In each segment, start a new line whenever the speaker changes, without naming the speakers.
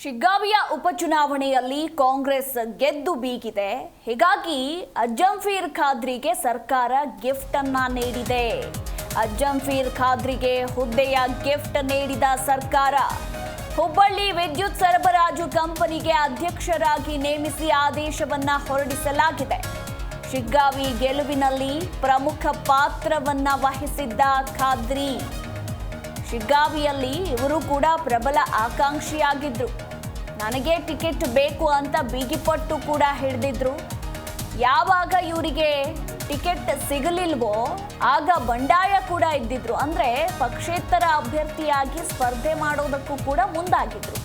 ಶಿಗ್ಗಾವಿಯ ಉಪಚುನಾವಣೆಯಲ್ಲಿ ಕಾಂಗ್ರೆಸ್ ಗೆದ್ದು ಬೀಗಿದೆ. ಹೀಗಾಗಿ ಅಜ್ಜಂಫೀರ್ ಖಾದ್ರಿಗೆ ಸರ್ಕಾರ ಗಿಫ್ಟ್ ಅನ್ನ ನೀಡಿದೆ. ಅಜ್ಜಂಫೀರ್ ಖಾದ್ರಿಗೆ ಹುದ್ದೆಯ ಗಿಫ್ಟ್ ನೀಡಿದ ಸರ್ಕಾರ ಹುಬ್ಬಳ್ಳಿ ವಿದ್ಯುತ್ ಸರಬರಾಜು ಕಂಪನಿಗೆ ಅಧ್ಯಕ್ಷರಾಗಿ ನೇಮಿಸಿ ಆದೇಶವನ್ನ ಹೊರಡಿಸಲಾಗಿದೆ. ಶಿಗ್ಗಾವಿ ಗೆಲುವಿನಲ್ಲಿ ಪ್ರಮುಖ ಪಾತ್ರವನ್ನ ವಹಿಸಿದ್ದ ಖಾದ್ರಿ ಶಿಗ್ಗಾವಿಯಲ್ಲಿ ಇವರು ಕೂಡ ಪ್ರಬಲ ಆಕಾಂಕ್ಷಿಯಾಗಿದ್ರು. ನನಗೆ ಟಿಕೆಟ್ ಬೇಕು ಅಂತ ಬಿಗಿಪಟ್ಟು ಕೂಡ ಹಿಡಿದಿದ್ರು. ಯಾವಾಗ ಇವರಿಗೆ ಟಿಕೆಟ್ ಸಿಗಲಿಲ್ವೋ ಆಗ ಬಂಡಾಯ ಕೂಡ ಇದ್ದಿದ್ರು. ಅಂದ್ರೆ ಪಕ್ಷೇತರ ಅಭ್ಯರ್ಥಿಯಾಗಿ ಸ್ಪರ್ಧೆ ಮಾಡೋದಕ್ಕೂ ಕೂಡ ಮುಂದಾಗಿದ್ರು.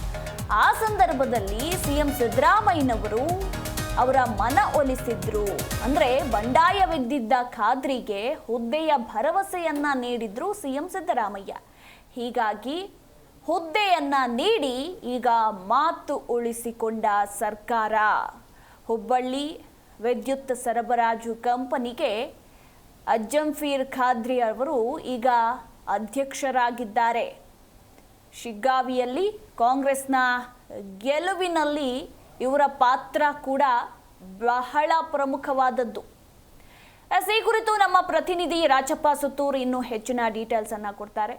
ಆ ಸಂದರ್ಭದಲ್ಲಿ ಸಿಎಂ ಸಿದ್ದರಾಮಯ್ಯನವರು ಅವರ ಮನ ಒಲಿಸಿದ್ರು. ಅಂದ್ರೆ ಬಂಡಾಯವಿದ್ದಿದ್ದ ಖಾದ್ರಿಗೆ ಹುದ್ದೆಯ ಭರವಸೆಯನ್ನ ನೀಡಿದ್ರು ಸಿಎಂ ಸಿದ್ದರಾಮಯ್ಯ. ಹೀಗಾಗಿ ಹುದ್ದೆಯನ್ನ ನೀಡಿ ಈಗ ಮಾತು ಉಳಿಸಿಕೊಂಡ ಸರ್ಕಾರ ಹುಬ್ಬಳ್ಳಿ ವಿದ್ಯುತ್ ಸರಬರಾಜು ಕಂಪನಿಗೆ ಅಜ್ಜಂಫೀರ್ ಖಾದ್ರಿ ಅವರು ಈಗ ಅಧ್ಯಕ್ಷರಾಗಿದ್ದಾರೆ. ಶಿಗ್ಗಾವಿಯಲ್ಲಿ ಕಾಂಗ್ರೆಸ್ನ ಗೆಲುವಿನಲ್ಲಿ ಇವರ ಪಾತ್ರ ಕೂಡ ಬಹಳ ಪ್ರಮುಖವಾದದ್ದು. ಈ ಕುರಿತು ನಮ್ಮ ಪ್ರತಿನಿಧಿ ರಾಚಪ್ಪ ಸುತ್ತೂರು ಇನ್ನೂ ಹೆಚ್ಚಿನ ಡೀಟೇಲ್ಸ್ ಅನ್ನ ಕೊಡ್ತಾರೆ.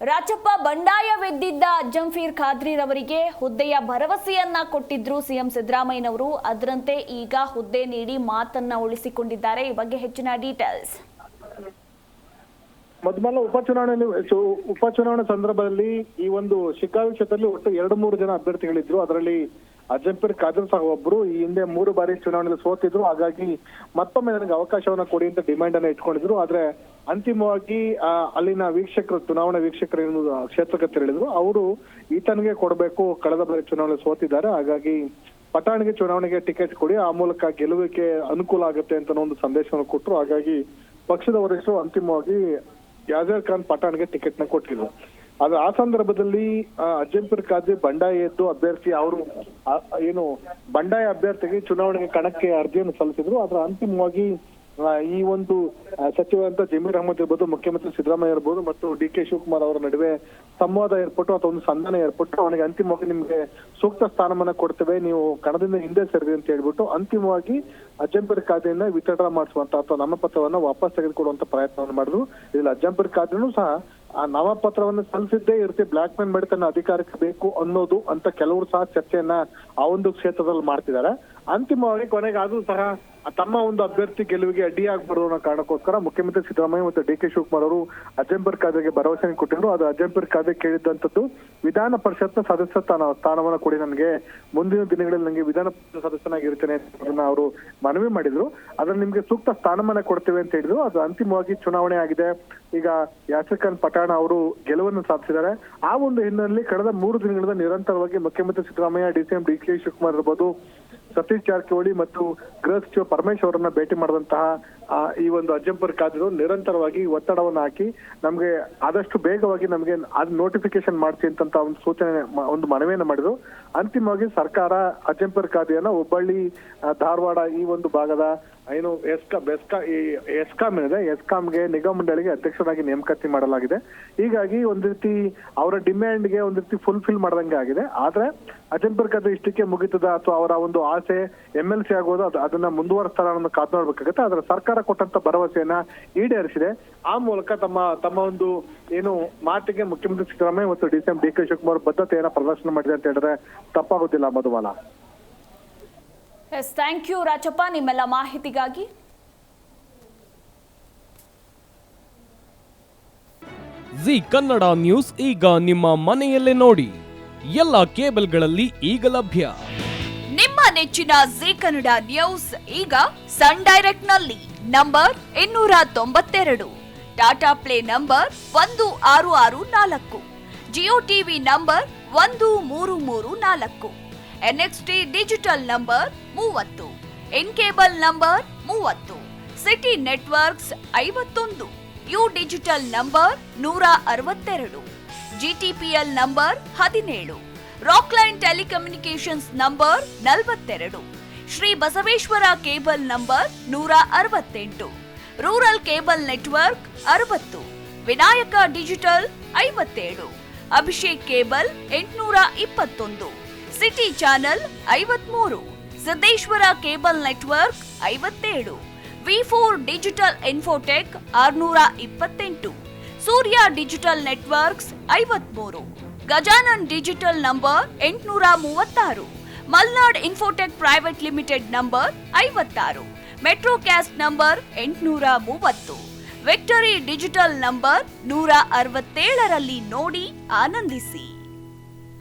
ರಾಚಪ್ಪ, ಬಂಡಾಯವೆದ್ದಿದ್ದ ಅಜ್ಜಂಫೀರ್ ಖಾದ್ರಿರವರಿಗೆ ಹುದ್ದೆಯ ಭರವಸೆಯನ್ನ ಕೊಟ್ಟಿದ್ರು ಸಿಎಂ ಸಿದ್ದರಾಮಯ್ಯನವರು. ಅದರಂತೆ ಈಗ ಹುದ್ದೆ ನೀಡಿ ಮಾತನ್ನ ಉಳಿಸಿಕೊಂಡಿದ್ದಾರೆ. ಈ ಬಗ್ಗೆ ಹೆಚ್ಚಿನ ಡೀಟೇಲ್ಸ್.
ಮೊದಲ ಉಪಚುನಾವಣೆ ಸಂದರ್ಭದಲ್ಲಿ ಈ ಒಂದು ಶಿಗ್ಗಾವಿ ಕ್ಷೇತ್ರದಲ್ಲಿ ಒಟ್ಟು 2-3 ಜನ ಅಭ್ಯರ್ಥಿಗಳಿದ್ರು. ಅದರಲ್ಲಿ ಅಜ್ಜಂಫೀರ್ ಖಾದ್ರಿ ಸಹ ಒಬ್ರು. ಈ ಹಿಂದೆ 3 ಬಾರಿ ಚುನಾವಣೆಯಲ್ಲಿ ಸೋತಿದ್ರು. ಹಾಗಾಗಿ ಮತ್ತೊಮ್ಮೆ ನನಗೆ ಅವಕಾಶವನ್ನ ಕೊಡಿ ಅಂತ ಡಿಮ್ಯಾಂಡ್ ಅನ್ನ ಇಟ್ಕೊಂಡಿದ್ರು. ಆದ್ರೆ ಅಂತಿಮವಾಗಿ ಅಲ್ಲಿನ ವೀಕ್ಷಕರು, ಚುನಾವಣಾ ವೀಕ್ಷಕರು ಏನು ಕ್ಷೇತ್ರಕ್ಕೆ ತೆರಳಿದ್ರು, ಅವರು ಈತನಿಗೆ ಕೊಡಬೇಕು, ಕಳೆದ ಬಾರಿ ಚುನಾವಣೆ ಸೋತಿದ್ದಾರೆ, ಹಾಗಾಗಿ ಪಠಾಣ್ಗೆ ಚುನಾವಣೆಗೆ ಟಿಕೆಟ್ ಕೊಡಿ, ಆ ಮೂಲಕ ಗೆಲುವಿಗೆ ಅನುಕೂಲ ಆಗುತ್ತೆ ಅಂತ ಒಂದು ಸಂದೇಶವನ್ನು ಕೊಟ್ಟರು. ಹಾಗಾಗಿ ಪಕ್ಷದ ವರಿಷ್ಠರು ಅಂತಿಮವಾಗಿ ಯಾಜರ್ ಖಾನ್ ಪಠಾಣ್ಗೆ ಟಿಕೆಟ್ ನ ಕೊಟ್ಟಿದ್ರು. ಆದ್ರೆ ಆ ಸಂದರ್ಭದಲ್ಲಿ ಅಜ್ಜಂಫೀರ್ ಖಾದ್ರಿ ಬಂಡಾಯ ಎದ್ದು ಅಭ್ಯರ್ಥಿ, ಅವರು ಏನು ಬಂಡಾಯ ಅಭ್ಯರ್ಥಿಗೆ ಚುನಾವಣೆಗೆ ಕಣಕ್ಕೆ ಅರ್ಜಿಯನ್ನು ಸಲ್ಲಿಸಿದ್ರು. ಆದ್ರೆ ಅಂತಿಮವಾಗಿ ಈ ಒಂದು ಸಚಿವರಂತ ಜಮೀರ್ ಅಹಮದ್ ಇರ್ಬೋದು, ಮುಖ್ಯಮಂತ್ರಿ ಸಿದ್ದರಾಮಯ್ಯ ಇರ್ಬೋದು ಮತ್ತು DK ಶಿವಕುಮಾರ್ ಅವರ ನಡುವೆ ಸಂವಾದ ಏರ್ಪಟ್ಟು ಅಥವಾ ಒಂದು ಸಂಧಾನ ಏರ್ಪಟ್ಟು ಅವನಿಗೆ ಅಂತಿಮವಾಗಿ ನಿಮ್ಗೆ ಸೂಕ್ತ ಸ್ಥಾನಮಾನ ಕೊಡ್ತೇವೆ, ನೀವು ಕಣದಿಂದ ಹಿಂದೆ ಸರಿರಿ ಅಂತ ಹೇಳ್ಬಿಟ್ಟು ಅಂತಿಮವಾಗಿ ಅಜ್ಜಂಫೀರ್ ಖಾದ್ರಿಯನ್ನ ವಿತ್ಡ್ರಾ ಮಾಡಿಸುವಂತ ಅಥವಾ ನಾಮಪತ್ರವನ್ನ ವಾಪಸ್ ತೆಗೆದುಕೊಡುವಂತ ಪ್ರಯತ್ನವನ್ನು ಮಾಡಿದ್ರು. ಇಲ್ಲಿ ಅಜ್ಜಂಫೀರ್ ಖಾದ್ರಿನೂ ಸಹ ಆ ನಾಮಪತ್ರವನ್ನು ಸಲ್ಲಿಸಿದ್ದೇ ಇರುತ್ತೆ, ಬ್ಲಾಕ್ ಮೇಲ್ ಮಾಡಿ ತನ್ನ ಅಧಿಕಾರಕ್ಕೆ ಬೇಕು ಅನ್ನೋದು ಅಂತ ಕೆಲವರು ಸಹ ಚರ್ಚೆಯನ್ನ ಆ ಒಂದು ಕ್ಷೇತ್ರದಲ್ಲಿ ಮಾಡ್ತಿದ್ದಾರೆ. ಅಂತಿಮವಾಗಿ ಕೊನೆಗಾದ್ರೂ ಸಹ ತಮ್ಮ ಒಂದು ಅಭ್ಯರ್ಥಿ ಗೆಲುವಿಗೆ ಅಡ್ಡಿಯಾಗಬಾರದು ಅನ್ನೋ ಕಾರಣಕ್ಕೋಸ್ಕರ ಮುಖ್ಯಮಂತ್ರಿ ಸಿದ್ದರಾಮಯ್ಯ ಮತ್ತು DK ಶಿವಕುಮಾರ್ ಅವರು ಅಜ್ಜಂಫೀರ್ ಖಾದ್ರಿಗೆ ಭರವಸೆ ಕೊಟ್ಟಿದ್ರು. ಅದು ಅಜ್ಜಂಫೀರ್ ಖಾದ್ರಿ ಕೇಳಿದಂತದ್ದು ವಿಧಾನ ಪರಿಷತ್ನ ಸದಸ್ಯ ಸ್ಥಾನವನ್ನ ಕೊಡಿ, ನನಗೆ ಮುಂದಿನ ದಿನಗಳಲ್ಲಿ ನನಗೆ ವಿಧಾನ ಪರಿಷತ್ ಸದಸ್ಯನಾಗಿರ್ತೇನೆ ಅಂತ ಅವರು ಮನವಿ ಮಾಡಿದ್ರು. ಅದ್ರಲ್ಲಿ ನಿಮ್ಗೆ ಸೂಕ್ತ ಸ್ಥಾನಮಾನ ಕೊಡ್ತೇವೆ ಅಂತ ಹೇಳಿದ್ರು. ಅದು ಅಂತಿಮವಾಗಿ ಚುನಾವಣೆ ಆಗಿದೆ. ಈಗ ಯಾಜರ್ ಖಾನ್ ಪಠಾಣ್ ಅವರು ಗೆಲುವನ್ನು ಸಾಧಿಸಿದ್ದಾರೆ. ಆ ಒಂದು ಹಿನ್ನೆಲೆಯಲ್ಲಿ ಕಳೆದ 3 ದಿನಗಳಿಂದ ನಿರಂತರವಾಗಿ ಮುಖ್ಯಮಂತ್ರಿ ಸಿದ್ದರಾಮಯ್ಯ, DCM DK ಶಿವಕುಮಾರ್ ಇರ್ಬೋದು, ಸತೀಶ್ ಜಾರಕಿಹೊಳಿ ಮತ್ತು ಗೃಹ ಸಚಿವ ಪರಮೇಶ್ ಅವರನ್ನ ಭೇಟಿ ಮಾಡಿದಂತಹ ಈ ಒಂದು ಅಜ್ಜಂಫೀರ್ ಖಾದ್ರಿ ನಿರಂತರವಾಗಿ ಒತ್ತಡವನ್ನು ಹಾಕಿ ನಮ್ಗೆ ಆದಷ್ಟು ಬೇಗವಾಗಿ ನಮ್ಗೆ ಅದ್ ನೋಟಿಫಿಕೇಶನ್ ಮಾಡ್ಸಿ ಅಂತ ಒಂದು ಸೂಚನೆ, ಒಂದು ಮನವಿಯನ್ನ ಮಾಡಿದ್ರು. ಅಂತಿಮವಾಗಿ ಸರ್ಕಾರ ಅಜ್ಜಂಫೀರ್ ಖಾದ್ರಿಯನ್ನ ಹುಬ್ಬಳ್ಳಿ, ಧಾರವಾಡ ಈ ಒಂದು ಭಾಗದ ಏನು ಎಸ್ಕಾಂ ಇದೆ, ಎಸ್ಕಾಂಗೆ ನಿಗಮ ಮಂಡಳಿಗೆ ಅಧ್ಯಕ್ಷರಾಗಿ ನೇಮಕಾತಿ ಮಾಡಲಾಗಿದೆ. ಹೀಗಾಗಿ ಒಂದ್ ರೀತಿ ಅವರ ಡಿಮ್ಯಾಂಡ್ಗೆ ಒಂದ್ ರೀತಿ ಫುಲ್ಫಿಲ್ ಮಾಡ್ದಂಗೆ ಆಗಿದೆ. ಆದ್ರೆ ಅಜ್ಜಂಫೀರ್ ಖಾದ್ರಿ ಇಷ್ಟಕ್ಕೆ ಮುಗಿತದ ಅಥವಾ ಅವರ ಒಂದು ಆಸೆ MLC ಆಗೋದು ಅದನ್ನ ಮುಂದುವರಿಸ್ತಾರ ಅನ್ನೋದನ್ನ ಕಾದು ನೋಡ್ಬೇಕಾಗತ್ತೆ. ಆದ್ರೆ ಸರ್ಕಾರ ಕೊಟ್ಟಂತ ಭರವಸೆಯನ್ನ ಈಡೇರಿಸಿದೆ. ಆ ಮೂಲಕ ತಮ್ಮ ಒಂದು ಏನು ಮಾತಿಗೆ ಮುಖ್ಯಮಂತ್ರಿ ಸಿದ್ದರಾಮಯ್ಯ ಮತ್ತು DCM DK ಶಿವಕುಮಾರ್ ಬದ್ಧತೆಯನ್ನ ಪ್ರದರ್ಶನ ಮಾಡಿದೆ ಅಂತ ಹೇಳಿದ್ರೆ ತಪ್ಪಾಗೋದಿಲ್ಲ. Madhumala.
Yes, thank you Rachappa ನಿಮ್ಮೆಲ್ಲ ಮಾಹಿತಿಗಾಗಿ.
ಜಿ ಕನ್ನಡ ನ್ಯೂಸ್ ಈಗ ನಿಮ್ಮ ಮನೆಯಲ್ಲೇ ನೋಡಿ. ಎಲ್ಲ ಕೇಬಲ್ಗಳಲ್ಲಿ ಈಗ ಲಭ್ಯ.
ನಿಮ್ಮ ನೆಚ್ಚಿನ ಜಿ ಕನ್ನಡ ನ್ಯೂಸ್ ಈಗ ಸನ್ ಡೈರೆಕ್ಟ್ ನಲ್ಲಿ number 292, Tata play number 1664, Jio TV number 1334, NXT digital number 30, in cable number 30, city networks 51, U digital number 162, GTPL number 17, Rockline telecommunications number 42, Shri Basaveshwara cable number 168, rural cable network 60, Vinayaka digital 57, Abhishek cable 821, city channel 53, Siddeshwara cable network 57, V4 digital Infotech 628, Surya digital networks 53, Gajanan digital number 836, Malnad infotech private limited number 56, Metrocast number 830, Victory digital number 167ರಲ್ಲಿ ನೋಡಿ ಆನಂದಿಸಿ.